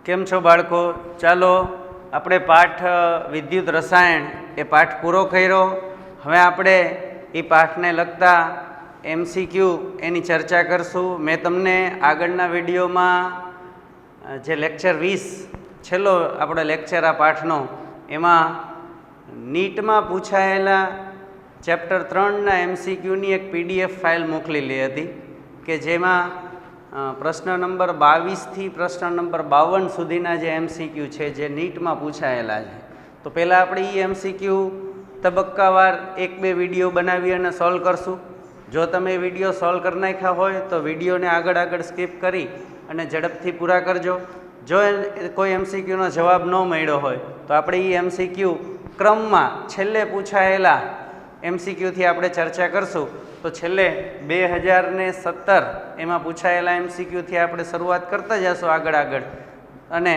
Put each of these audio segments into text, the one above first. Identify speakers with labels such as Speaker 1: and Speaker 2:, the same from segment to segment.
Speaker 1: કેમ છો બાળકો? ચાલો આપણે પાઠ વિદ્યુત રસાયણ એ પાઠ પૂરો કર્યો. હવે આપણે એ પાઠને લગતા MCQ એની ચર્ચા કરશું. મેં તમને આગળના વિડીયોમાં જે લેક્ચર 20 છેલ્લો આપણો લેક્ચર આ પાઠનો, એમાં નીટમાં પૂછાયેલા ચેપ્ટર 3ના MCQની એક PDF ફાઇલ મોકલેલી હતી કે જેમાં પ્રશ્ન નંબર 22થી પ્રશ્ન નંબર 52 સુધીના જે MCQ છે જે નીટમાં પૂછાયેલા છે. તો પહેલાં આપણે એ MCQ તબક્કાવાર 1-2 વિડીયો બનાવી અને સોલ્વ કરશું. જો તમે વિડીયો સોલ્વ કરી નાખ્યા હોય તો વિડીયોને આગળ સ્કીપ કરી અને ઝડપથી પૂરા કરજો. જો કોઈ MCQનો જવાબ ન મળ્યો હોય તો આપણે એ MCQ ક્રમમાં છેલ્લે પૂછાયેલા MCQથી આપણે ચર્ચા કરશું. તો છેલ્લે 2017 એમાં પૂછાયેલા MCQથી આપણે શરૂઆત કરતા જઈશું આગળ અને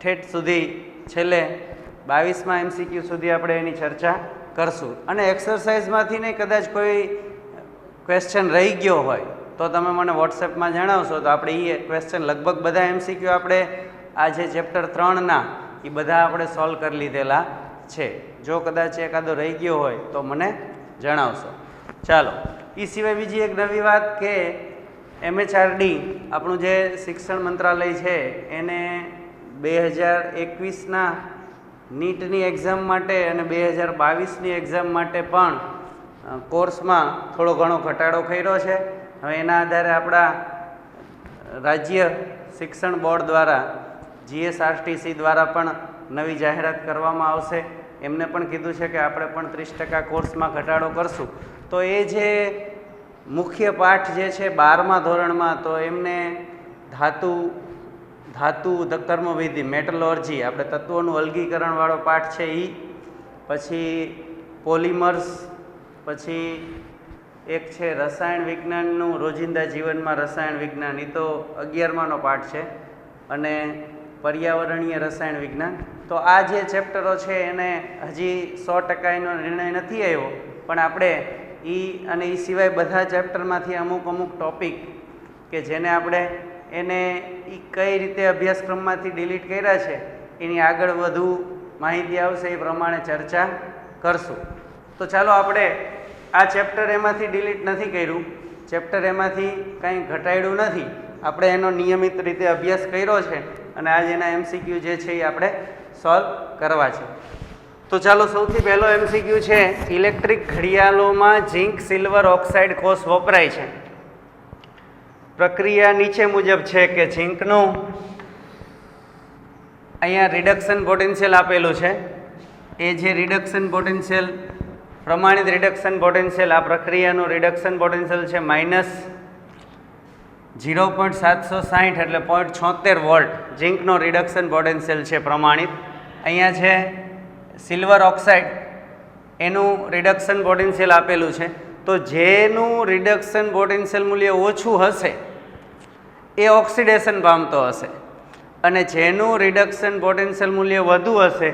Speaker 1: ઠેઠ સુધી છેલ્લે 22મા MCQ સુધી આપણે એની ચર્ચા કરશું. અને એક્સરસાઇઝમાંથી નહીં કદાચ કોઈ ક્વેશ્ચન રહી ગયો હોય તો તમે મને વોટ્સએપમાં જણાવશો તો આપણે એ ક્વેશ્ચન લગભગ બધા MCQ આપણે આ જે ચેપ્ટર 3ના એ બધા આપણે સોલ્વ કરી લીધેલા છે. જો કદાચ એકાદો રહી ગયો હોય તો મને જણાવશો. ચાલો, એ સિવાય બીજી એક નવી વાત કે MHRD આપણું જે શિક્ષણ મંત્રાલય છે એને 2021ના નીટની એક્ઝામ માટે અને 2022ની એક્ઝામ માટે પણ કોર્સમાં થોડો ઘણો ઘટાડો કર્યો છે. હવે એના આધારે આપણા રાજ્ય શિક્ષણ બોર્ડ દ્વારા GSRTC દ્વારા પણ નવી જાહેરાત કરવામાં આવશે. એમને પણ કીધું છે કે આપણે પણ 30% કોર્સમાં ઘટાડો કરશું. તો એ જે મુખ્ય પાઠ જે છે 12મા ધોરણમાં, તો એમને ધાતુ કર્મવિધિ મેટલોર્જી આપણે તત્વોનું અલગીકરણવાળો પાઠ છે એ, પછી પોલિમર્સ, પછી એક છે રસાયણ વિજ્ઞાનનું રોજિંદા જીવનમાં રસાયણ વિજ્ઞાન, એ તો 11માનો પાઠ છે, અને પર્યાવરણીય રસાયણ વિજ્ઞાન. તો આ જે ચેપ્ટરો છે એને હજી 100% એનો નિર્ણય નથી આવ્યો, પણ આપણે અને એ સિવાય બધા ચેપ્ટરમાંથી અમુક ટોપિક કે જેને આપણે એને કઈ રીતે અભ્યાસક્રમમાંથી ડિલીટ કર્યા છે એની આગળ વધુ માહિતી આવશે એ પ્રમાણે ચર્ચા કરશું. તો ચાલો આપણે આ ચેપ્ટર એમાંથી ડિલીટ નથી કર્યું, ચેપ્ટર એમાંથી કંઈ ઘટાડ્યું નથી, આપણે એનો નિયમિત રીતે અભ્યાસ કર્યો છે અને આજ એના MCQ જે છે એ આપણે સોલ્વ કરવા છે. તો ચાલો, સૌથી પહેલો MCQ છે ઇલેક્ટ્રિક ઘડિયાળોમાં ઝીંક સિલ્વર ઓક્સાઇડ કોષ વપરાય છે. પ્રક્રિયા નીચે મુજબ છે કે ઝીંકનું અહીંયા રિડક્શન પોટેન્શિયલ આપેલું છે. એ જે રિડક્શન પોટેન્શિયલ, પ્રમાણિત રિડક્શન પોટેન્શિયલ, આ પ્રક્રિયાનું રિડક્શન પોટેન્શિયલ છે -0.760 એટલે 0.76 વોલ્ટ ઝીંકનો રિડક્શન પોટેન્શિયલ છે પ્રમાણિત. અહીંયા છે સિલ્વર ઓક્સાઇડ, એનું રિડક્શન પોટેન્શિયલ આપેલું છે. તો જેનું રિડક્શન પોટેન્શિયલ મૂલ્ય ઓછું હશે એ ઓક્સિડેશન પામતો હશે, અને જેનું રિડક્શન પોટેન્શિયલ મૂલ્ય વધુ હશે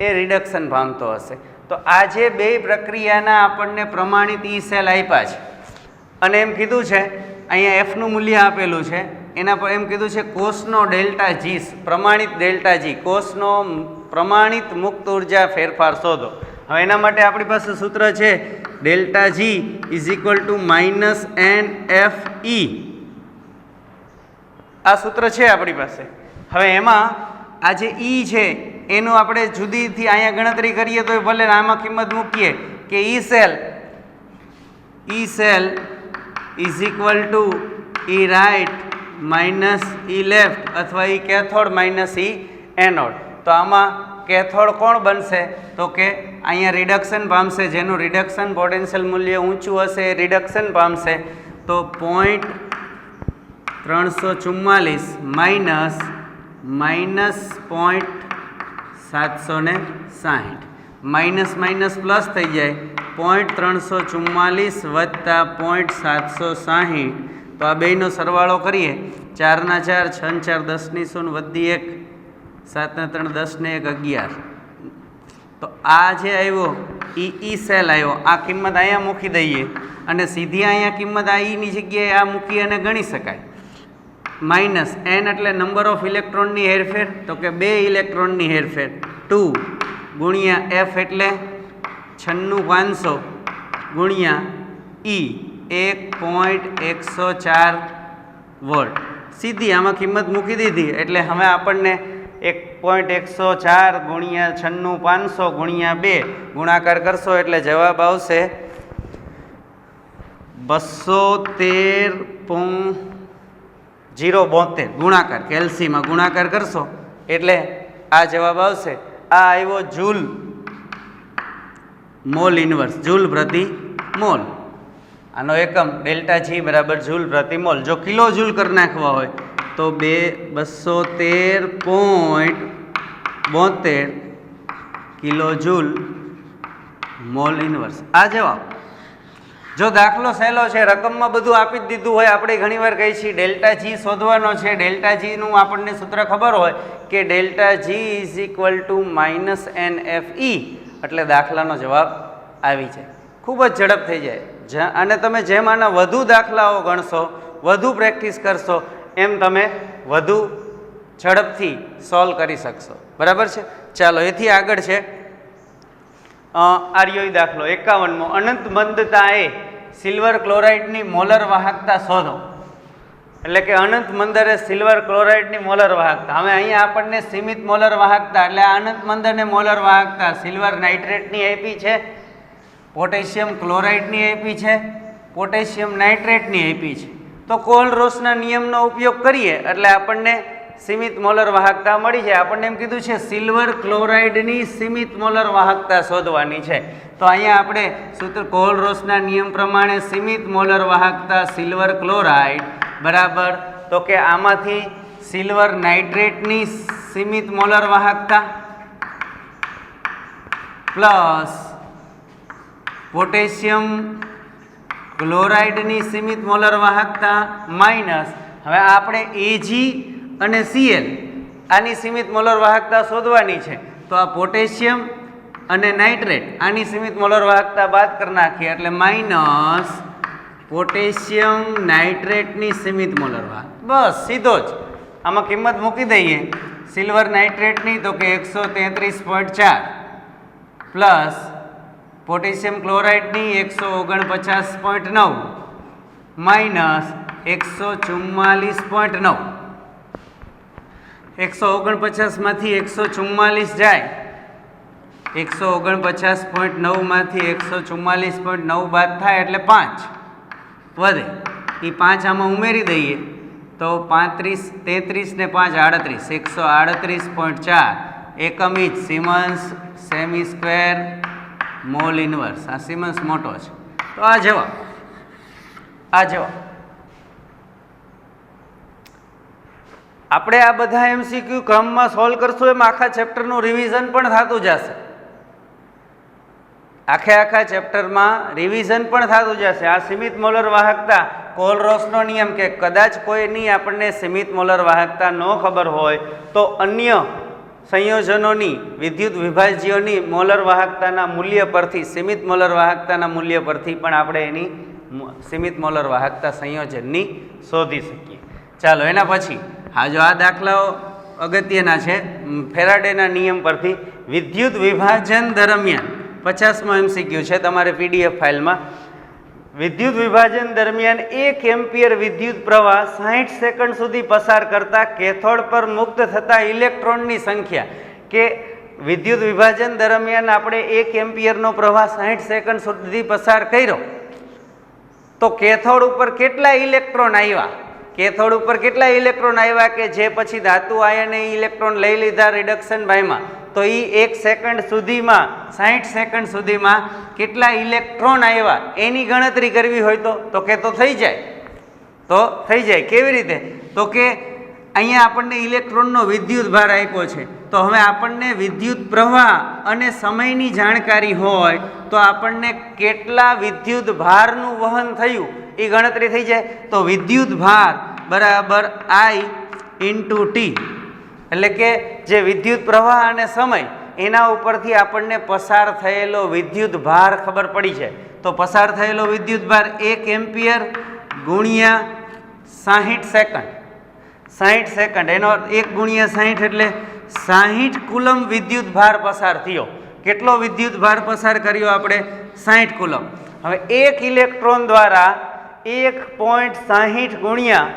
Speaker 1: એ રિડક્શન પામતો હશે. તો આ જે બે પ્રક્રિયાના આપણને પ્રમાણિત સેલ આપ્યા છે અને એમ કીધું છે અહીંયા Fનું મૂલ્ય આપેલું છે, એના પર એમ કીધું છે કોષનો ડેલ્ટા G, પ્રમાણિત ડેલ્ટા G, કોષનો પ્રમાણિત મુક્ત ઉર્જા ફેરફાર શોધો. હવે એના માટે આપણી પાસે સૂત્ર છે ડેલ્ટા G -NFE. આ સૂત્ર છે આપણી પાસે. હવે એમાં આ જે E છે એનું આપણે જુદીથી અહીંયા ગણતરી કરીએ તો ભલે આમાં કિંમત મૂકીએ કે E cell E right -E left અથવા E કેથોડ -E એનોડ. તો આમાં કેથોડ કોણ બનશે? તો કે અહીંયા રિડક્શન પામશે, જેનું રિડક્શન પોટેન્શિયલ મૂલ્ય ઊંચું હશે એ રિડક્શન પામશે. તો 0.344 -0.760 માઇનસ પ્લસ થઈ જાય 0.344 વત્તા 0.760. તો આ બેયનો સરવાળો કરીએ 4 ના 4, 6 ને 4, 10 ની 0 વધી 1, 7 ને 3, 10 ને 1, 11. તો આ જે આવ્યો E સેલ આવ્યો, આ કિંમત અહીંયા મૂકી દઈએ અને સીધી અહીંયા કિંમત આ Eની જગ્યાએ આ મૂકી અને ગણી શકાય. માઇનસ n એટલે નંબર ઓફ ઇલેક્ટ્રોનની હેરફેર, તો કે 2 ઇલેક્ટ્રોનની હેરફેર, 2 ગુણ્યા f એટલે 96500 ગુણ્યા E 1.104 વોલ્ટ. સીધી આમાં કિંમત મૂકી દીધી એટલે હવે આપણને 1.104 ગુણ્યા 96500 ગુણ્યા 2 ગુણાકાર કરશો એટલે જવાબ આવશે 213.072 ગુણાકાર કેલ્સીમાં ગુણાકાર કરશો એટલે આ જવાબ આવશે. આ આવ્યો જૂલ મોલ ઇન્વર્સ, જૂલ પ્રતિ મોલ. આનો એકમ ડેલ્ટા જી બરાબર જૂલ પ્રતિ મોલ. જો કિલો જૂલ કરી નાખવા હોય તો 213.72 કિલો જૂલ મોલ ઇન્વર્સ. આ જવાબ. જો દાખલો સહેલો છે, રકમમાં બધું આપી જ દીધું હોય, આપણે ઘણીવાર કહીએ છીએ ડેલ્ટા જી શોધવાનો છે, ડેલ્ટા જીનું આપણને સૂત્ર ખબર હોય કે delta G is equal to -NFE, એટલે દાખલાનો જવાબ આવી જાય. ખૂબ જ ઝડપ થઈ જાય. અને તમે જેમ આના વધુ દાખલાઓ ગણશો, વધુ પ્રેક્ટિસ કરશો, એમ તમે વધુ ઝડપથી સોલ્વ કરી શકશો. બરાબર છે? ચાલો એથી આગળ છે આર્યોય દાખલો 51મો. અનંત મંદતાએ સિલ્વર ક્લોરાઇડની મોલર વાહકતા શોધો. એટલે કે અનંત મંદરે સિલ્વર ક્લોરાઇડની મોલર વાહકતા. હવે અહીંયા આપણને સીમિત મોલર વાહકતા એટલે અનંત મંદરને મોલર વાહકતા સિલ્વર નાઇટ્રેટની આપી છે, પોટેશિયમ ક્લોરાઇડની આપી છે, પોટેશિયમ નાઇટ્રેટની આપી છે. તો કોલ-રોસના નિયમનો ઉપયોગ કરીએ એટલે આપણને સીમિત મોલર વાહકતા મળી જાય. આપણને એમ કીધું છે સિલ્વર ક્લોરાઇડની સીમિત મોલર વાહકતા શોધવાની છે. તો અહીંયા આપણે સૂત્ર કોલ-રોસના નિયમ પ્રમાણે સીમિત મોલર વાહકતા સિલ્વર ક્લોરાઇડ બરાબર, તો કે આમાંથી સિલ્વર નાઇટ્રેટની સીમિત મોલર વાહકતા પ્લસ પોટેશિયમ ક્લોરાઇડની સીમિત મોલર વાહકતા માઇનસ, હવે આપણે Ag અને Cl આની સીમિત મોલર વાહકતા શોધવાની છે. તો આ પોટેશિયમ અને નાઇટ્રેટ આની સીમિત મોલર વાહકતા બાદ કરી નાખીએ એટલે માઇનસ પોટેશિયમ નાઇટ્રેટની સીમિત મોલર વાહકતા. બસ સીધો જ આમાં કિંમત મૂકી દઈએ. સિલ્વર નાઇટ્રેટની તો કે 133.4 પ્લસ પોટેશિયમ ક્લોરાઇડની 149.9 માઇનસ 144.9. 149માંથી 144 જાય, 149.9માંથી 144.9 બાદ થાય એટલે 5 વધે. એ 5 આમાં ઉમેરી દઈએ તો 33 ને 5 38, 138.4 એકમ ઇંચ સિમન્સ સેમી સ્ક્વેર મોલ ઇન્વર્સ. આ સિમન્સ મોટો છે. તો આ જવાબ. આપણે આ બધા MCQ ક્રમમાં સોલ્વ કરશું એમ આખા ચેપ્ટરનું રિવિઝન પણ થતું જશે. આખા ચેપ્ટરમાં રિવિઝન પણ થતું જશે. આ સીમિત મોલર વાહકતા કોલ-રોસનો નિયમ કે કદાચ કોઈની આપણને સીમિત મોલર વાહકતા ન ખબર હોય તો અન્ય સંયોજનોની વિદ્યુત વિભાજ્યોની મોલર વાહકતાના મૂલ્ય પરથી, સીમિત મોલર વાહકતાના મૂલ્ય પરથી પણ આપણે એની સીમિત મોલર વાહકતા સંયોજનની શોધી શકીએ. ચાલો એના પછી હા, જો આ દાખલાઓ અગત્યના છે. ફેરાડેના નિયમ પરથી વિદ્યુત વિભાજન દરમિયાન 50મો MCQ છે તમારે PDF ફાઇલમાં. વિદ્યુત વિભાજન દરમિયાન 1 એમ્પિયર વિદ્યુત પ્રવાહ 60 સેકન્ડ સુધી પસાર કરતા કેથોડ પર મુક્ત થતા ઇલેક્ટ્રોનની સંખ્યા. કે વિદ્યુત વિભાજન દરમિયાન આપણે 1 એમ્પિયરનો પ્રવાહ 60 સેકન્ડ સુધી પસાર કર્યો તો કેથોડ ઉપર કેટલા ઇલેક્ટ્રોન આવ્યા? કેથોડ ઉપર કેટલા ઇલેક્ટ્રોન આવ્યા કે જે પછી ધાતુ આયને ઇલેક્ટ્રોન લઈ લીધા રિડક્શન બાયમાં, તો એ 1 સેકન્ડ સુધીમાં 60 સેકન્ડ સુધીમાં કેટલા ઇલેક્ટ્રોન આવ્યા એની ગણતરી કરવી હોય તો કે થઈ જાય. કેવી રીતે? તો કે અહીંયા આપણને ઇલેક્ટ્રોનનો વિદ્યુત ભાર આપ્યો છે. તો હવે આપણને વિદ્યુત પ્રવાહ અને સમયની જાણકારી હોય તો આપણને કેટલા વિદ્યુત ભારનું વહન થયું એ ગણતરી થઈ જાય. તો વિદ્યુત ભાર બરાબર I × T, એટલે કે જે વિદ્યુત પ્રવાહ અને સમય એના ઉપરથી આપણને પસાર થયેલો વિદ્યુત ભાર ખબર પડી છે. તો પસાર થયેલો વિદ્યુત ભાર 1 એમ્પિયર ગુણ્યા 60 સેકન્ડ. 60 સેકન્ડ, એનો 1 ગુણ્યા 60 એટલે 60 કુલમ વિદ્યુત ભાર પસાર થયો. કેટલો વિદ્યુત ભાર પસાર કર્યો આપણે? 60 કુલમ. હવે 1 ઇલેક્ટ્રોન દ્વારા 1.60 ગુણ્યા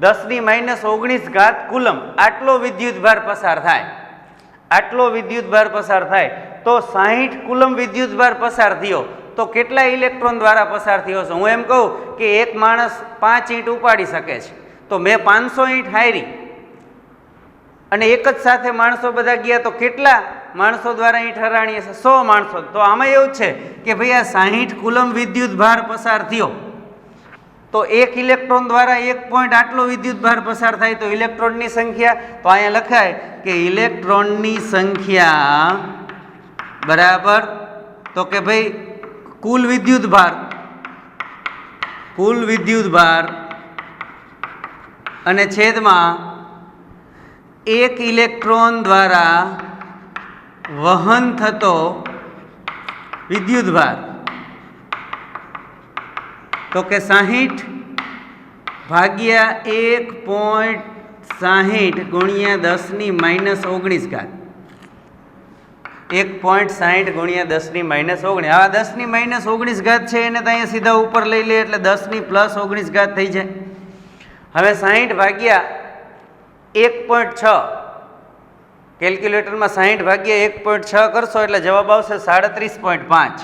Speaker 1: 10⁻⁻⁹ કુલમ આટલો વિદ્યુત ભાર પસાર થાય. આટલો વિદ્યુત ભાર પસાર થાય તો 60 કુલમ વિદ્યુત ભાર પસાર થયો તો કેટલા ઇલેક્ટ્રોન દ્વારા પસાર થયો છે? હું એમ કહું કે એક માણસ 5 ઈંટ ઉપાડી શકે છે, તો મેં 500 ઈંટ હારી અને એક જ સાથે માણસો બધા ગયા તો કેટલા માણસો દ્વારા ઈંટ હરાણી હશે? 100 માણસો. તો આમાં એવું છે કે ભાઈ આ 60 કુલમ વિદ્યુત ભાર પસાર થયો તો એક ઇલેક્ટ્રોન દ્વારા 1 પોઈન્ટ આટલો વિદ્યુત ભાર પસાર થાય તો ઇલેક્ટ્રોનની સંખ્યા, તો અહીંયા લખાય કે ઇલેક્ટ્રોનની સંખ્યા બરાબર તો કે ભાઈ કુલ વિદ્યુત ભાર અને છેદમાં 1 ઇલેક્ટ્રોન દ્વારા વહન થતો વિદ્યુત ભાર, તો કે 60 ભાગ્યા 1.60 ગુણ્યા 10⁻⁻⁹. 1.60 ગુણ્યા 10⁻⁻⁹. આ 10⁻⁻⁹ છે એને તો અહીંયા સીધા ઉપર લઈ લે એટલે 10⁻+19 થઈ જાય. હવે 60 ભાગ્યા 1.6 કેલ્ક્યુલેટરમાં 60 ભાગ્યા 1.6 કરશો એટલે જવાબ આવશે 37.5.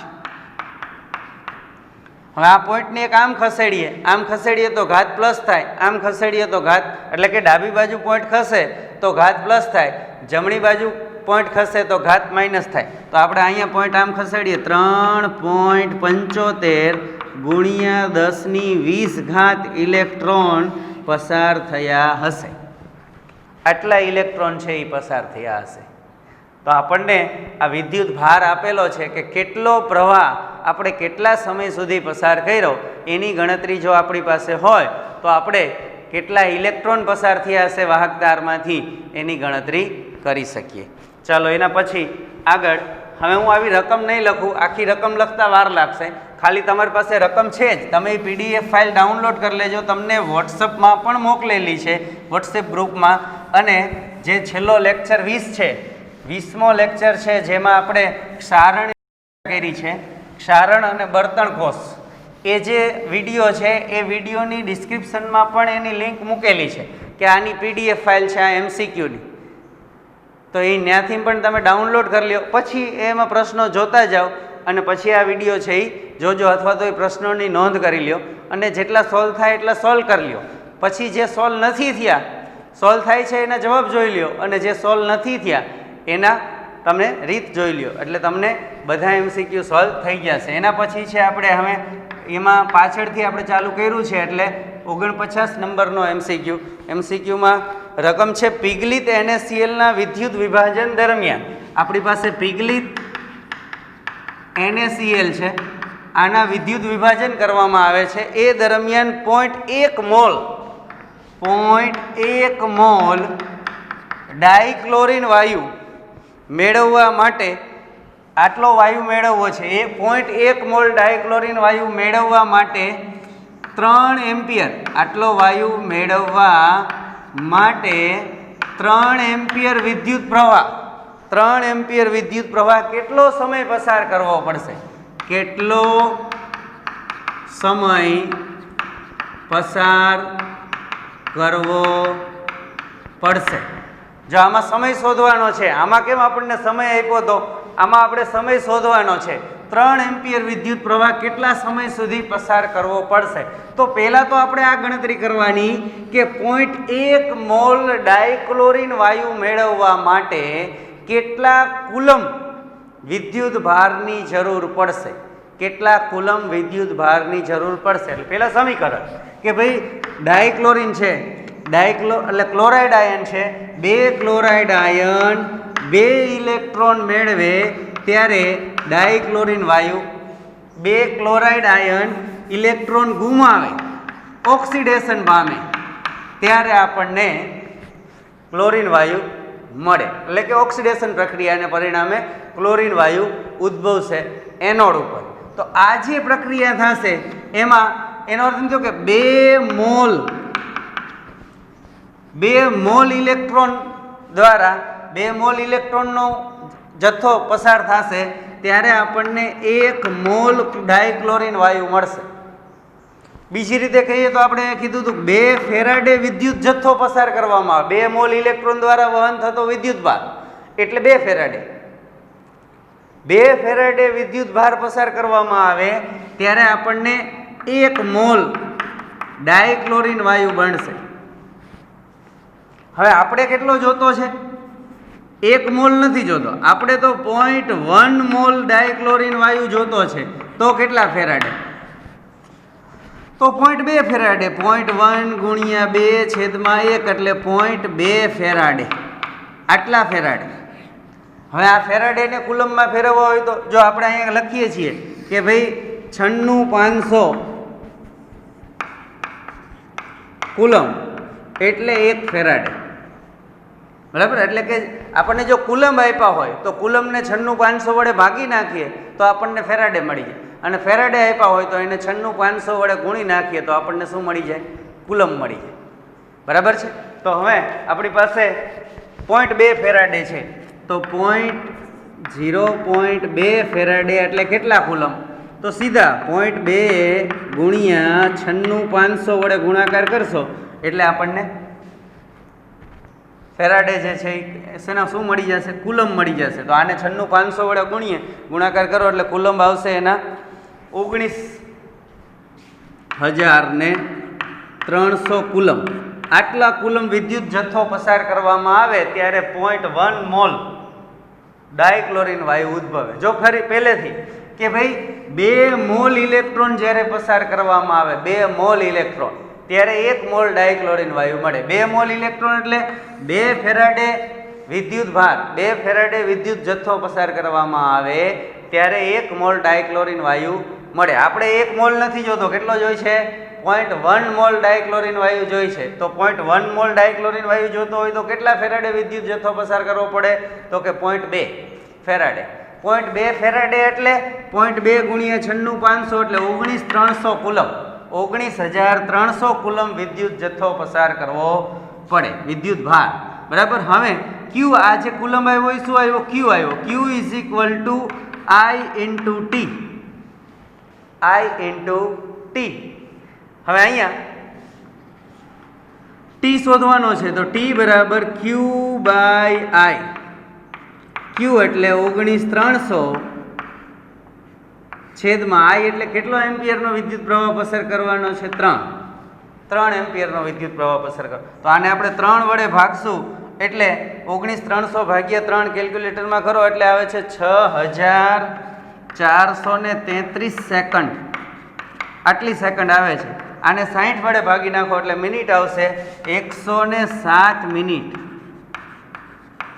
Speaker 1: હવે આ પોઈન્ટને એક આમ ખસેડીએ તો ઘાત પ્લસ થાય, આમ ખસેડીએ તો ઘાત, એટલે કે ડાબી બાજુ પોઈન્ટ ખસે તો ઘાત પ્લસ થાય, જમણી બાજુ પોઈન્ટ ખસે તો ઘાત માઇનસ થાય. તો આપણે અહીંયા પોઈન્ટ આમ ખસેડીએ 3.75 ગુણ્યા 10⁻20 ઇલેક્ટ્રોન પસાર થયા હશે. આટલા ઇલેક્ટ્રોન છે એ પસાર થયા હશે. તો આપણને આ વિદ્યુત ભાર આપેલો છે કે કેટલો પ્રવાહ આપણે કેટલા સમય સુધી પસાર કર્યો એની ગણતરી જો આપણી પાસે હોય તો આપણે કેટલા ઇલેક્ટ્રોન પસાર થયા હશે વાહક તારમાંથી એની ગણતરી કરી શકીએ. ચાલો એના પછી આગળ, હવે હું આવી રકમ નહીં લખું, આખી રકમ લખતા વાર લાગશે. ખાલી તમારી પાસે રકમ છે જ, તમે એ PDF ફાઇલ ડાઉનલોડ કરી લેજો, તમને વોટ્સઅપમાં પણ મોકલેલી છે, વોટ્સએપ ગ્રુપમાં. અને જે છેલ્લો લેક્ચર 20 છે, 20મો લેક્ચર છે જેમાં આપણે ક્ષારણ કરી છે, ક્ષારણ અને બળતણ કોષ, એ જે વિડીયો છે એ વિડીયોની ડિસ્ક્રિપ્શનમાં પણ એની લિંક મૂકેલી છે કે આની PDF ફાઇલ છે, આ MCQની. તો એ ત્યાંથી પણ તમે ડાઉનલોડ કરી લો, પછી એમાં પ્રશ્નો જોતા જાઓ અને પછી આ વિડીયો છે એ જોજો, અથવા તો એ પ્રશ્નોની નોંધ કરી લો અને જેટલા સોલ્વ થાય એટલા સોલ્વ કરી લો. પછી જે સોલ્વ નથી થયા, સોલ્વ થાય છે એના જવાબ જોઈ લો અને જે સોલ્વ નથી થયા એના તમે રીત જોઈ લો, એટલે તમને બધા MCQ સોલ્વ થઈ ગયા છે. એના પછી છે આપણે હવે એમાં પાછળથી આપણે ચાલુ કર્યું છે એટલે 49 નંબરનો MCQમાં રકમ છે પિગલિત NaClના વિદ્યુત વિભાજન દરમિયાન. આપણી પાસે પિગલિત NaCl છે, આના વિદ્યુત વિભાજન કરવામાં આવે છે એ દરમિયાન 0.1 મોલ ડાઇક્લોરિન વાયુ મેળવવા માટે, આટલો વાયુ મેળવવો છે, એ 0.1 મોલ ડાઇક્લોરિન વાયુ મેળવવા માટે 3 એમ્પિયર, આટલો વાયુ મેળવવા માટે 3 એમ્પિયર વિદ્યુત પ્રવાહ, 3 એમ્પિયર વિદ્યુત પ્રવાહ કેટલો સમય પસાર કરવો પડશે? કેટલો સમય પસાર કરવો પડશે? જો આમાં સમય શોધવાનો છે, આમાં કેમ આપણને સમય આપ્યો હતો, આમાં આપણે સમય શોધવાનો છે. 3 એમ્પિયર વિદ્યુત પ્રવાહ કેટલા સમય સુધી પસાર કરવો પડશે? તો પહેલાં તો આપણે આ ગણતરી કરવાની કે 0.1 મોલ ડાઇક્લોરિન વાયુ મેળવવા માટે કેટલા કુલમ વિદ્યુત ભારની જરૂર પડશે, કેટલા કુલમ વિદ્યુત ભારની જરૂર પડશે. એટલે પહેલાં સમીકરણ કે ભાઈ ડાઇક્લોરિન છે, એટલે ક્લોરાઇડ આયન છે, 2 ક્લોરાઇડ આયન 2 ઇલેક્ટ્રોન મેળવે ત્યારે ડાઇક્લોરિન વાયુ, 2 ક્લોરાઇડ આયન ઇલેક્ટ્રોન ગુમાવે, ઓક્સિડેશન પામે, ત્યારે આપણને ક્લોરિન વાયુ મળે. એટલે કે ઓક્સિડેશન પ્રક્રિયાને પરિણામે ક્લોરિન વાયુ ઉદ્ભવશે એનોડ ઉપર. તો આ જે પ્રક્રિયા થશે એમાં એનો અર્થ થયો કે 2 મોલ 2 મોલ ઇલેક્ટ્રોન દ્વારા 2 મોલ ઇલેક્ટ્રોનનો જથ્થો પસાર થશે ત્યારે આપણને 1 મોલ ડાયક્લોરિન વાયુ મળશે. બીજી રીતે કહીએ તો આપણે કીધું હતું 2 ફેરાડે વિદ્યુત જથ્થો પસાર કરવામાં આવે. 2 મોલ ઇલેક્ટ્રોન દ્વારા વહન થતો વિદ્યુત ભાર એટલે 2 ફેરાડે. 2 ફેરાડે વિદ્યુત ભાર પસાર કરવામાં આવે ત્યારે આપણને 1 મોલ ડાયક્લોરિન વાયુ બનશે. હવે આપણે કેટલો જોતો છે? 1 મોલ નથી જોતો, આપણે તો 0.1 મોલ ડાયક્લોરિન વાયુ જોતો છે. તો કેટલા ફેરાડે? તો 0.2 ફેરાડે. 0.1 ગુણ્યા 2/1 એટલે 0.2 ફેરાડે. આટલા ફેરાડે. હવે આ ફેરાડેને કુલમમાં ફેરવવા હોય તો જો આપણે અહીંયા લખીએ છીએ કે ભાઈ 96500 કુલમ એટલે 1 ફેરાડે. બરાબર? એટલે કે આપણને જો કુલમ આપ્યા હોય તો કુલમને 96500 વડે ભાગી નાખીએ તો આપણને ફેરાડે મળી જાય, અને ફેરાડે આપ્યા હોય તો એને 96500 વડે ગુણી નાખીએ તો આપણને શું મળી જાય? કુલમ મળી જાય. બરાબર છે? તો હવે આપણી પાસે 0.2 ફેરાડે છે તો 0.2 ફેરાડે એટલે કેટલા કુલમ? તો સીધા 0.2 ગુણ્યા 96500 વડે ગુણાકાર કરશો એટલે આપણને ફેરાડે જે છે એના શું મળી જશે? કુલમ મળી જશે. તો આને 96500 વડે ગુણાકાર કરો એટલે કુલમ આવશે એના 19,300 કુલમ. આટલા કુલમ વિદ્યુત જથ્થો પસાર કરવામાં આવે ત્યારે 0.1 મોલ ડાયક્લોરિન વાયુ ઉદ્ભવે. જો ખરી પહેલેથી કે ભાઈ 2 મોલ ઇલેક્ટ્રોન જ્યારે પસાર કરવામાં આવે, 2 મોલ ઇલેક્ટ્રોન ત્યારે 1 મોલ ડાયક્લોરિન વાયુ મળે. 2 મોલ ઇલેક્ટ્રોન એટલે 2 ફેરાડે વિદ્યુત ભાર, 2 ફેરાડે વિદ્યુત જથ્થો પસાર કરવામાં આવે ત્યારે 1 મોલ ડાયક્લોરિન વાયુ મળે. આપણે 1 મોલ નથી જોતો, કેટલો જોઈ છે? 0.1 મોલ ડાયક્લોરિન વાયુ જોઈ છે. તો 0.1 મોલ ડાયક્લોરિન વાયુ જોતો હોય તો કેટલા ફેરાડે વિદ્યુત જથ્થો પસાર કરવો પડે? તો કે 0.2 ફેરાડે. 0.2 ફેરાડે એટલે 0.2 ગુણ્યા 96500 એટલે 19,300 કુલમ. 19,300 કુલમ વિદ્યુત જથ્થો પસાર કરવો પડે, વિદ્યુત ભાર. બરાબર? હવે ક્યુ, આ જે કુલમ આવ્યો એ શું આવ્યો? ક્યુ આવ્યો. Q is equal to I into T. I into T. હવે અહીંયા ટી શોધવાનો છે તો ટી બરાબર ક્યુ બાય આઈ. ક્યુ એટલે 19,300 છેદમાં આઈ એટલે કેટલો એમ્પિયરનો વિદ્યુત પ્રવાહ પસાર કરવાનો છે? 3 એમ્પિયરનો વિદ્યુત પ્રવાહ પસાર કરો. તો આને આપણે 3 વડે ભાગશું એટલે 19,300 ભાગ્યા 3 કેલ્ક્યુલેટરમાં કરો એટલે આવે છે 6,433 સેકન્ડ. આટલી સેકન્ડ આવે છે. આને 60 વડે ભાગી નાખો એટલે મિનિટ આવશે 107 મિનિટ.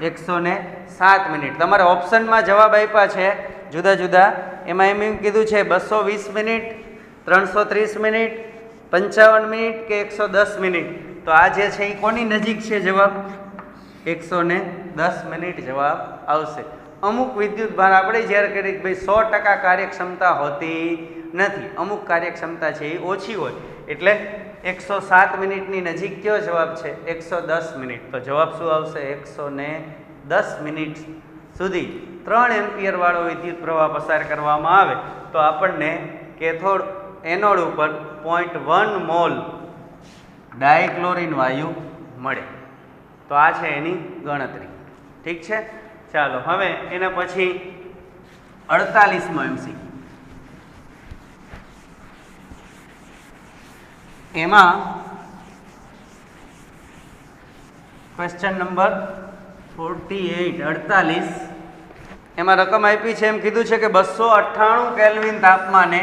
Speaker 1: 107 મિનિટ. તમારે ઓપ્શનમાં જવાબ આપ્યા છે જુદા જુદા. એમાં એમ કીધું છે 220 મિનિટ, 330 મિનિટ, 55 મિનિટ કે 110 મિનિટ. તો આ જે છે એ કોની નજીક છે જવાબ? 110 મિનિટ જવાબ આવશે. અમુક વિદ્યુત ભાર આપણે જ્યારે કરી ભાઈ 100% કાર્યક્ષમતા હોતી નથી, અમુક કાર્યક્ષમતા છે એ ઓછી હોય એટલે 107 મિનિટની નજીક કયો જવાબ છે? 110 મિનિટ. તો જવાબ શું આવશે? 110 મિનિટ સુધી 3 એમ્પિયર વાળો વિદ્યુત પ્રવાહ પસાર કરવામાં આવે તો આપણને કેથોડ એનોડ ઉપર 0.1 મોલ ડાયક્લોરિન વાયુ મળે. તો આ છે એની ગણતરી. ઠીક છે? ચાલો હવે એના પછી 48મો MCQ. એમાં ક્વેશ્ચન નંબર 48 એમાં રકમ આપી છે, એમ કીધું છે કે 298 કેલ્વિન તાપમાને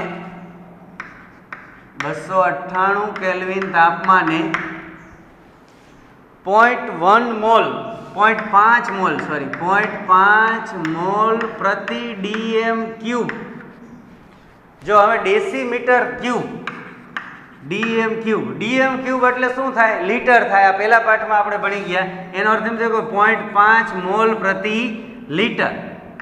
Speaker 1: 298 કેલ્વિન તાપમાને 0.1 મોલ 0.5 મોલ સોરી 0.5 મોલ પ્રતિ ડીએમ ક્યુબ. જો હવે ડેસીમીટર ક્યુબ ડીએમ ક્યુબ એટલે શું થાય? લીટર થાય. આ પહેલા પાઠમાં આપણે ભણી ગયા. એનો અર્થ એમ છે કે 0.5 મોલ પ્રતિ લીટર.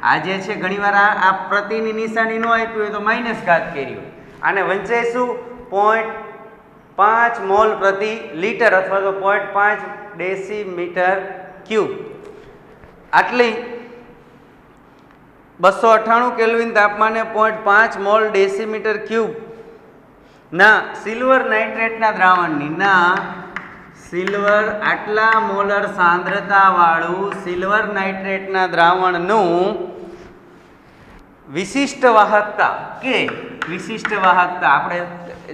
Speaker 1: આ જે છે ઘણીવાર આ પ્રતિની નિશાની ન આપી હોય તો માઇનસ ઘાત કરી હોય. આને વંચાઈશું 0.5 મોલ પ્રતિ લીટર અથવા તો 0.5 ડેસીમીટર ક્યુબ. આટલી 298 કેલ્વિન તાપમાને 0.5 મોલ ડેસીમીટર ક્યુબ ના સિલ્વર નાઇટ્રેટના દ્રાવણની સિલ્વર આટલા મોલર સાંદ્રતા વાળું સિલ્વર નાઇટ્રેટના દ્રાવણનું વિશિષ્ટ વાહકતા કે વિશિષ્ટ વાહકતા આપણે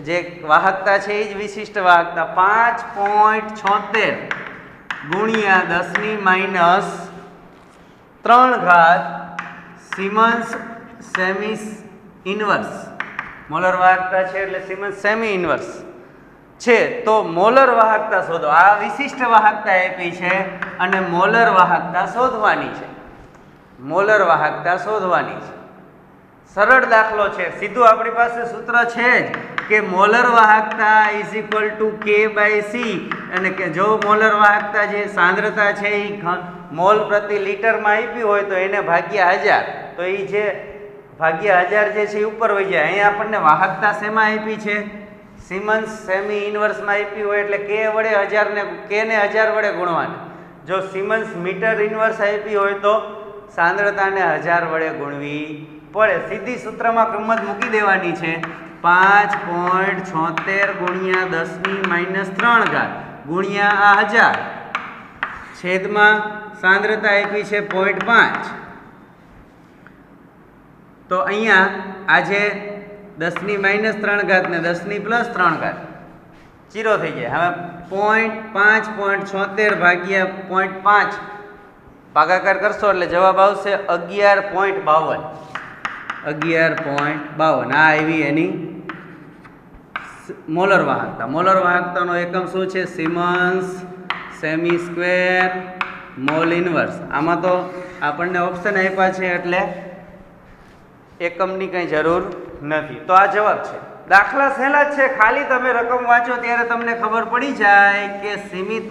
Speaker 1: જે વાહકતા છે એ જ વિશિષ્ટ વાહકતા 5.76 ગુણ્યા 10⁻³ સિમન્સ સેમી ઇન્વર્સ. મોલર વાહકતા છે એટલે સિમન્સ સેમી ઇન્વર્સ છે. તો મોલર વાહકતા શોધો. આ વિશિષ્ટ વાહકતા આપી છે અને મોલર વાહકતા શોધવાની છે. મોલર વાહકતા શોધવાની છે. સરળ દાખલો છે. સીધું આપણી પાસે સૂત્ર છે જ કે મોલર વાહકતા ઇઝ ઇક્વલ ટુ K/C અને કે જો મોલર વાહકતા જે સાંદ્રતા છે એ મોલ પ્રતિ લીટરમાં આપી હોય તો એને ભાગ્યા 1000, તો એ જે ભાગ્યા 1000 જે છે એ ઉપર વહી જાય. અહીંયા આપણને વાહકતા શેમાં આપી છે? સિમન્સ સેમી ઇન્વર્સમાં આપી હોય એટલે K વડે 1000 ને K ને 1000 વડે ગુણવાના. જો સિમન્સ મીટર ઇન્વર્સ આપી હોય તો સાંદ્રતાને 1000 વડે ગુણવી પડે. સીધી સૂત્રમાં કિંમત મૂકી દેવાની છે. 5.76 ગુણ્યા 10⁻³ ગુણ્યા આ 1000 છેદમાં સાંદ્રતા આપી છે 0.5. તો અહીંયા આજે 10⁻³ ને 10+3 0 થઈ જાય. હવે 5.76 ભાગ્યા 0.5 ભાગાકાર કરશો એટલે જવાબ આવશે 11.52. 11.52 આ આવી એની મોલર વાહકતા. મોલર વાહકતાનો એકમ શું છે? સિમન્સ સેમી સ્ક્વેર મોલ ઇન્વર્સ. આમાં તો આપણને ઓપ્શન આપ્યા છે એટલે એકમની કંઈ જરૂર નથી. તો આ જવાબ છે. દાખલા સહેલા જ છે. ખાલી તમે રકમ વાંચો ત્યારે તમને ખબર પડી જાય કે સીમિત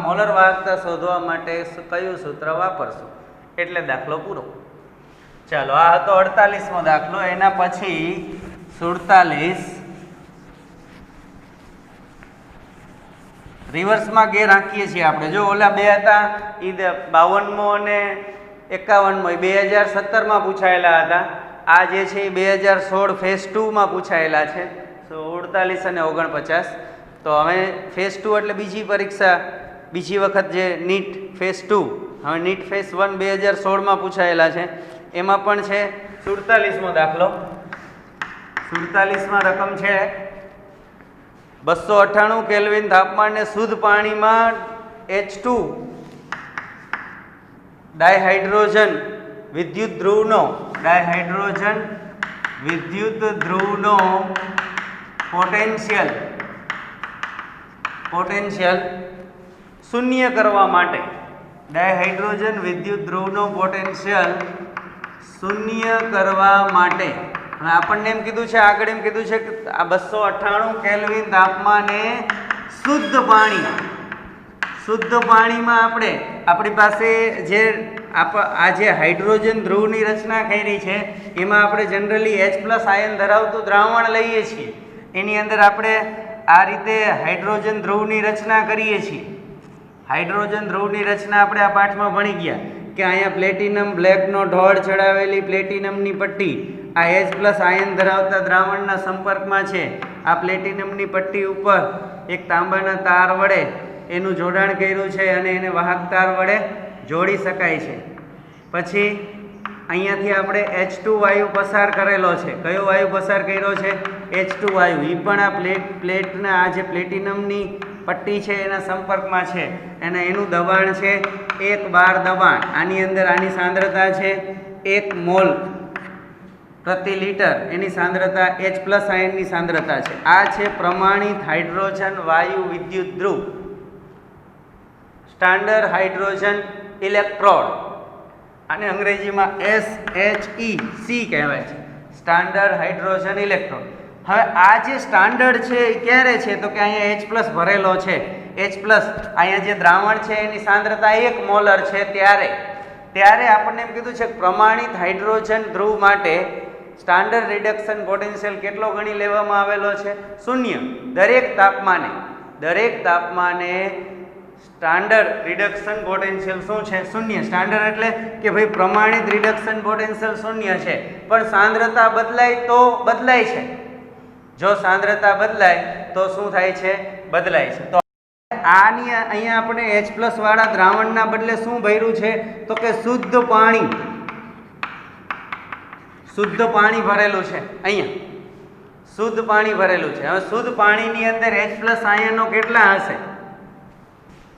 Speaker 1: મોલર વાહકતા શોધવા માટે કયું સૂત્ર વાપરશું. એટલે દાખલો પૂરો. ચાલો, આ હતો 48મો દાખલો. એના પછી 47 રિવર્સમાં ગે રાખીએ છીએ આપણે. જો ઓલા બે હતા એ 52મો અને 51મો એ 2017માં પૂછાયેલા હતા. આ જે છે એ 2016 ફેઝ 2માં પૂછાયેલા છે. 48 અને 49. તો હવે ફેઝ 2 એટલે બીજી પરીક્ષા, બીજી વખત જે નીટ ફેઝ 2. હવે નીટ ફેઝ 1 2016માં પૂછાયેલા છે. એમાં પણ છે 47મો દાખલો. 47માં રકમ છે 298 કેલ્વિન તાપમાને શુદ્ધ પાણીમાં H2 ડાયહાઇડ્રોજન વિદ્યુત ધ્રુવનો પોટેન્શિયલ શૂન્ય કરવા માટે, ડાયહાઇડ્રોજન વિદ્યુત ધ્રુવનો પોટેન્શિયલ શૂન્ય કરવા માટે હવે આપણને એમ કીધું છે, આગળ એમ કીધું છે કે આ 298 કેલ્વિન તાપમાને શુદ્ધ પાણીમાં આપણી પાસે જે આ જે હાઇડ્રોજન ધ્રુવની રચના કરી છે એમાં આપણે જનરલી H+ આયન ધરાવતું દ્રાવણ લઈએ છીએ. એની અંદર આપણે આ રીતે હાઇડ્રોજન ધ્રુવની રચના કરીએ છીએ. હાઇડ્રોજન ધ્રુવની રચના આપણે આ પાઠમાં ભણી ગયા કે અહીંયા પ્લેટિનમ બ્લેકનો ઢોળ ચડાવેલી પ્લેટિનમની પટ્ટી આ H+ આયન ધરાવતા દ્રાવણના સંપર્કમાં છે. આ પ્લેટિનમની પટ્ટી ઉપર એક તાંબાના તાર વડે એનું જોડાણ કર્યું છે અને એને વાહક તાર વડે જોડી શકાય છે. પછી અહીંયાથી આપણે H2 વાયુ પસાર કરેલો છે. કયો વાયુ પસાર કર્યો છે? H2 વાયુ. એ પણ આ પ્લેટના આ જે પ્લેટિનમની પટ્ટી છે એના સંપર્કમાં છે અને એનું દબાણ છે 1 બાર દબાણ. આની અંદર આની સાંદ્રતા છે 1 મોલ પ્રતિ લીટર. એની સાંદ્રતા H+ આયનની સાંદ્રતા છે. આ છે પ્રમાણિત હાઇડ્રોજન વાયુ વિદ્યુત ધ્રુવ, સ્ટાન્ડર્ડ હાઇડ્રોજન ઇલેક્ટ્રોડ. આને અંગ્રેજીમાં SHEC કહેવાય છે, સ્ટાન્ડર્ડ હાઇડ્રોજન ઇલેક્ટ્રોડ. હવે આ જે સ્ટાન્ડર્ડ છે એ ક્યારે છે? તો કે અહીંયા H+ ભરેલો છે. H+ અહીંયા જે દ્રાવણ છે એની સાંદ્રતા 1 મોલર છે ત્યારે આપણને એમ કીધું છે કે પ્રમાણિત હાઇડ્રોજન ધ્રુવ માટે સ્ટાન્ડર્ડ રિડક્શન પોટેન્શિયલ કેટલો ગણી લેવામાં આવેલો છે? 0. દરેક તાપમાને સ્ટાન્ડર્ડ રિડક્શન પોટેન્શિયલ શું છે? શૂન્ય. સ્ટાન્ડર્ડ એટલે કે ભાઈ પ્રમાણિત રિડક્શન પોટેન્શિયલ શૂન્ય છે, પણ સાંદ્રતા બદલાય તો બદલાય છે. જો સાંદ્રતા બદલાય તો શું થાય છે? બદલાય છે. તો આની અહીંયા આપણે H+ વાળા દ્રાવણના બદલે શું ભર્યું છે? તો કે શુદ્ધ પાણી ભરેલું છે. અહીંયા શુદ્ધ પાણી ભરેલું છે. હવે શુદ્ધ પાણીની અંદર H+ આયનો કેટલા હશે?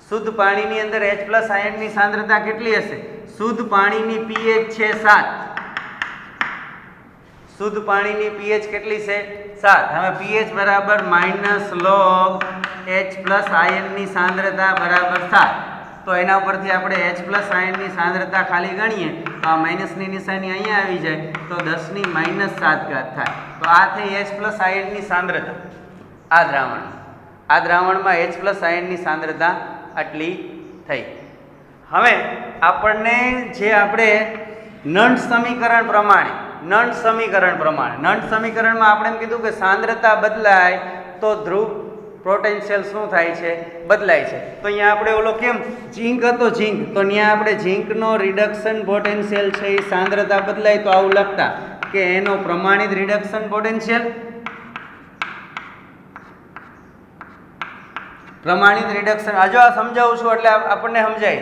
Speaker 1: શુદ્ધ પાણીની અંદર H+ આયનની સાંદ્રતા કેટલી હશે? શુદ્ધ પાણીની pH છે 7. શુદ્ધ પાણીની pH કેટલી છે? 7. હવે pH બરાબર -log H+ આયનની સાંદ્રતા બરાબર 7. તો એના ઉપરથી આપણે H+ આયનની સાંદ્રતા ખાલી ગણીએ તો આ માઇનસની નિશાની અહીંયા આવી જાય તો 10⁻⁷ થાય. તો આ થઈ H+ આયનની સાંદ્રતા. આ દ્રાવણમાં H+ આયનની સાંદ્રતા આટલી થઈ. હવે આપણને જે આપણે નંટ સમીકરણમાં આપણે એમ કીધું કે સાંદ્રતા બદલાય તો ધ્રુવ પોટેન્શિયલ શું થાય છે? બદલાય છે. તો અહીંયા આપણે ઓલો કેમ ઝીંક હતો ઝીંક, તો અહીંયા આપણે ઝીંકનો રિડક્શન પોટેન્શિયલ છે એ સાંદ્રતા બદલાય તો આવું લખતા કે એનો પ્રમાણિત રિડક્શન પોટેન્શિયલ જો આ સમજાવું છું એટલે આપણને સમજાય.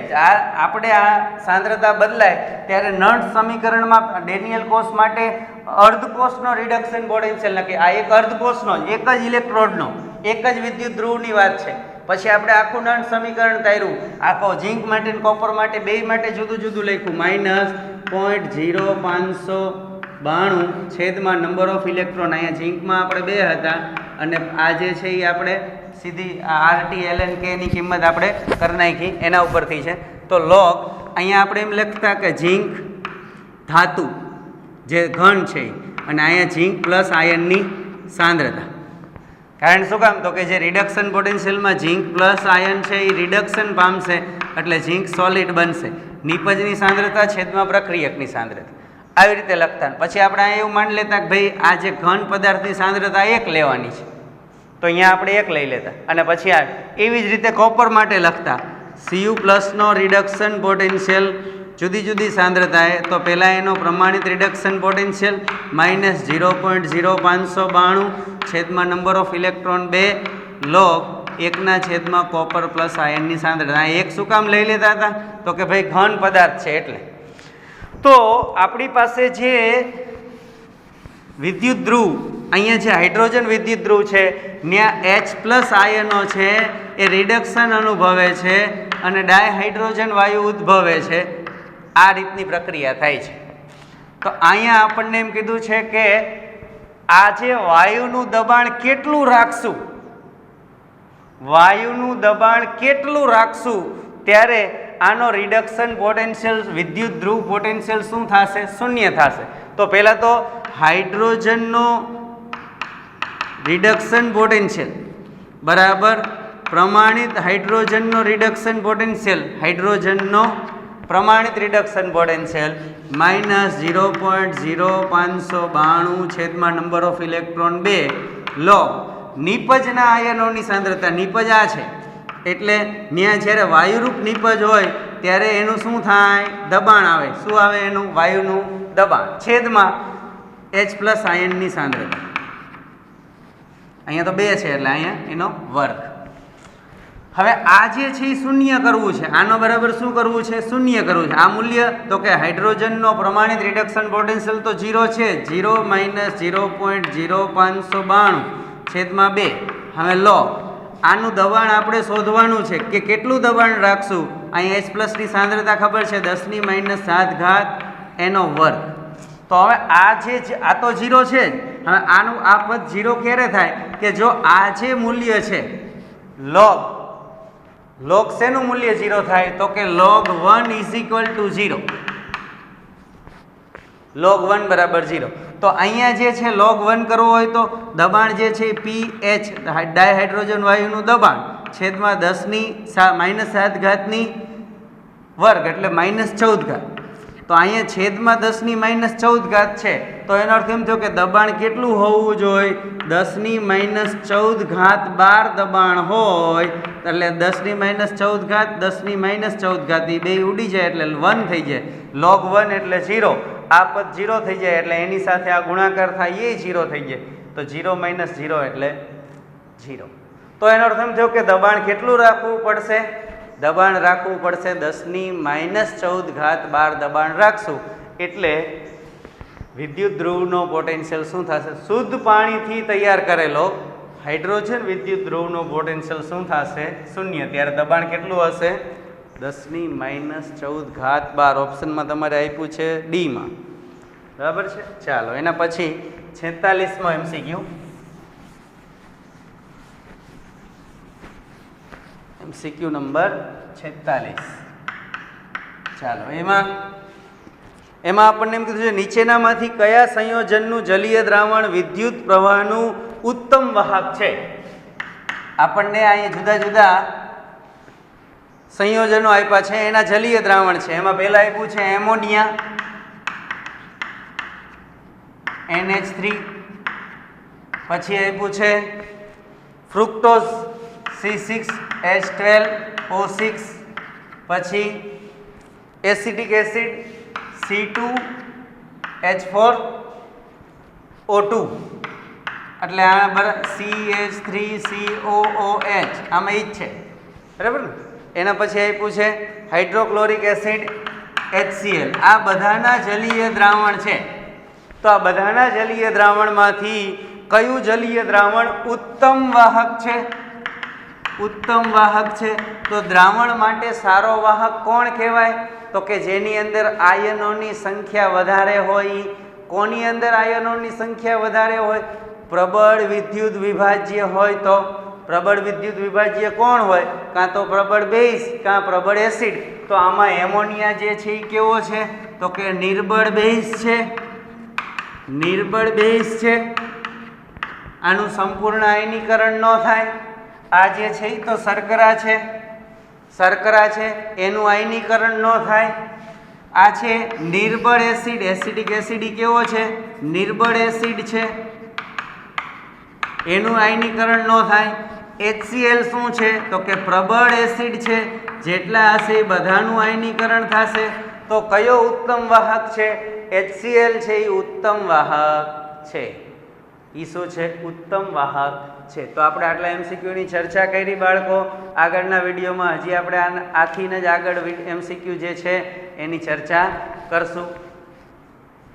Speaker 1: આપણે આ સાંદ્રતા બદલાય ત્યારે નંટ સમીકરણમાં ડેનિયલ કોષ માટે અર્ધ કોષનો રિડક્શન પોટેન્શિયલ નક્કી. આ એક અર્ધ કોષનો એક જ ઇલેક્ટ્રોડનો એક જ વિદ્યુત ધ્રુવની વાત છે. પછી આપણે આખું નંટ સમીકરણ તાર્યું, આખો ઝીંક માટે કોપર માટે બે માટે જુદું જુદું લખ્યું. -0.0592 છેદમાં નંબર ઓફ ઇલેક્ટ્રોન. અહીંયા ઝીંકમાં આપણે 2 હતા અને આ જે છે એ આપણે સીધી RT ln K ની કિંમત આપણે કરી નાખી એના ઉપરથી છે. તો log અહીંયા આપણે એમ લખતા કે ઝીંક ધાતુ જે ઘન છે અને અહીંયા ઝીંક પ્લસ આયનની સાંદ્રતા. કારણ શું કામ? તો કે જે રિડક્શન પોટેન્શિયલમાં ઝીંક પ્લસ આયન છે એ રિડક્શન પામશે એટલે ઝીંક સોલિડ બનશે. નિપજની સાંદ્રતા છેદમાં પ્રક્રિયકની સાંદ્રતા. આવી રીતે લખતા. પછી આપણે અહીંયા એવું માની લેતા કે ભાઈ આ જે ઘન પદાર્થની સાંદ્રતા 1 લેવાની છે, તો અહીંયા આપણે 1 લઈ લેતા અને પછી આ એવી જ રીતે કોપર માટે લખતા Cu+ નો રિડક્શન પોટેન્શિયલ જુદી જુદી સાંદ્રતાએ. તો પહેલાં એનો પ્રમાણિત રિડક્શન પોટેન્શિયલ -0.0592 છેદમાં number of electron 2 log 1 copper plus આયનની સાંદ્રતા. આ 1 શું કામ લઈ લેતા હતા? તો કે ભાઈ ઘન પદાર્થ છે એટલે. તો આપણી પાસે જે વિદ્યુત ધ્રુવ અહીંયા જે હાઇડ્રોજન વિદ્યુત ધ્રુવ છે ત્યાં H+ આયનો છે એ રિડક્શન અનુભવે છે અને ડાયહાઇડ્રોજન વાયુ ઉદ્ભવે છે. આ રીતની પ્રક્રિયા થાય છે. તો અહીંયા આપણને એમ કીધું છે કે આ જે વાયુનું દબાણ કેટલું રાખશું ત્યારે આનો રિડક્શન પોટેન્શિયલ વિદ્યુત ધ્રુવ પોટેન્શિયલ શું થશે? શૂન્ય થશે. તો પહેલાં તો હાઇડ્રોજનનો રિડક્શન પોટેન્શિયલ બરાબર પ્રમાણિત હાઇડ્રોજનનો રિડક્શન પોટેન્શિયલ પ્રમાણિત રિડક્શન પોટેન્શિયલ -0.0592 છેદમાં નંબર ઓફ ઇલેક્ટ્રોન 2 log નિપજના આયનોની સાંદ્રતા. નિપજ આ છે એટલે ત્યાં જ્યારે વાયુરૂપ નિપજ હોય ત્યારે એનું શું થાય? દબાણ આવે. શું આવે? એનું વાયુનું દબાણ છેદમાં H+ આયનની સાંદ્રતા. અહીંયા તો 2 છે એટલે અહીંયા એનો વર્ગ. હવે આ જે છે એ શૂન્ય કરવું છે. આનો બરાબર શું કરવું છે? શૂન્ય કરવું છે. આ મૂલ્ય તો કે હાઇડ્રોજનનો પ્રમાણિત રિડક્શન પોટેન્શિયલ તો 0 છે. 0 - 0.0592 છેદમાં 2. હવે log આનું દબાણ આપણે શોધવાનું છે કે કેટલું દબાણ રાખશું. અહીં H+ ની સાંદ્રતા ખબર છે 10⁻⁷ એનો વર્ગ. તો હવે આ તો 0 છે જ. હવે આનું આ પદ 0 ક્યારે થાય? કે જો આ જે મૂલ્ય છે log શેનું મૂલ્ય 0 થાય? તો કે log 1 = 0. log 1 બરાબર 0. તો અહીંયા જે છે log 1 કરવો હોય તો દબાણ જે છે pH ડાયહાઇડ્રોજન વાયુનું દબાણ છેદમાં 10⁻⁷ એટલે -14. તો અહીંયા છેદમાં 10⁻14 છે, તો એનો અર્થ એમ થયો કે દબાણ કેટલું હોવું જોઈએ? 10⁻14 દબાણ હોય, એટલે 10⁻14 10⁻14 એ બે ઉડી જાય એટલે 1 થઈ જાય. log 1 એટલે 0, આ પદ 0 થઈ જાય એટલે એની સાથે આ ગુણાકાર થાય એ 0 થઈ જાય, તો 0 - 0 એટલે 0. તો એનો અર્થ એમ થયો કે દબાણ કેટલું રાખવું પડશે? દબાણ રાખવું પડશે 10⁻14 દબાણ રાખશું એટલે વિદ્યુત ધ્રુવનો પોટેન્શિયલ શું થશે? શુદ્ધ પાણીથી તૈયાર કરેલો હાઇડ્રોજન વિદ્યુત ધ્રુવનો પોટેન્શિયલ શું થશે? 0. ત્યારે દબાણ કેટલું હશે? 10⁻14 ઓપ્શનમાં તમારે આપ્યું છે ડીમાં, બરાબર છે. ચાલો એના પછી 46મો MCQ. MCQ number 46. ચાલો એમાં આપણને એમ કીધું છે નીચેનામાંથી કયા સંયોજનનું જલીય દ્રાવણ વિદ્યુત પ્રવાહનું ઉત્તમ વાહક છે? આપણને અહીંયા જુદા જુદા સંયોજનો આપ્યા છે, એના જલીય દ્રાવણ છે. એમાં પહેલા આપ્યું છે એમોનિયા NH3, પછી આપ્યું છે ફ્રુક્ટોઝ C6H12O6, પછી એસિટિક એસિડ C2H4O2, એટલે આ CH3COOH આમાં ઈ જ છે, બરાબર ને. એના પછી આપ્યું છે હાઇડ્રોક્લોરિક એસિડ HCl. આ બધાના જલીય દ્રાવણ છે. તો આ બધાના જલીય દ્રાવણમાંથી કયું જલીય દ્રાવણ ઉત્તમ વાહક છે? ઉત્તમ વાહક છે. તો દ્રાવણ માટે સારો વાહક કોણ કહેવાય? તો કે જેની અંદર આયનોની સંખ્યા વધારે હોય. કોની અંદર આયનોની સંખ્યા વધારે હોય? પ્રબળ વિદ્યુત વિભાજ્ય હોય. તો પ્રબળ વિદ્યુત વિભાજ્ય કોણ હોય? કાં તો પ્રબળ બેઝ કાં પ્રબળ એસિડ. તો આમાં એમોનિયા જે છે એ કેવો છે? તો કે નિર્બળ બેઝ છે. નિર્બળ બેઝ છે. આનું સંપૂર્ણ આયનીકરણ ન થાય. આ જે છે એ તો શર્કરા છે, શર્કરા છે, એનું આયનીકરણ ન થાય. આ છે નિર્બળ એસિડ, એસિડિક એસિડ કેવો છે? નિર્બળ એસિડ છે, એનું આયનીકરણ ન થાય. HCl શું છે? તો કે પ્રબળ એસિડ છે, જેટલા હશે એ બધાનું આયનીકરણ થશે. તો કયો ઉત્તમ વાહક છે? HCl છે એ ઉત્તમ વાહક છે. એ શું છે? ઉત્તમ વાહક છે. તો આપણે આટલા MCQની ચર્ચા કરી બાળકો. આગળના વિડીયોમાં હજી આપણે આથીને જ આગળ MCQ જે છે એની ચર્ચા કરશું.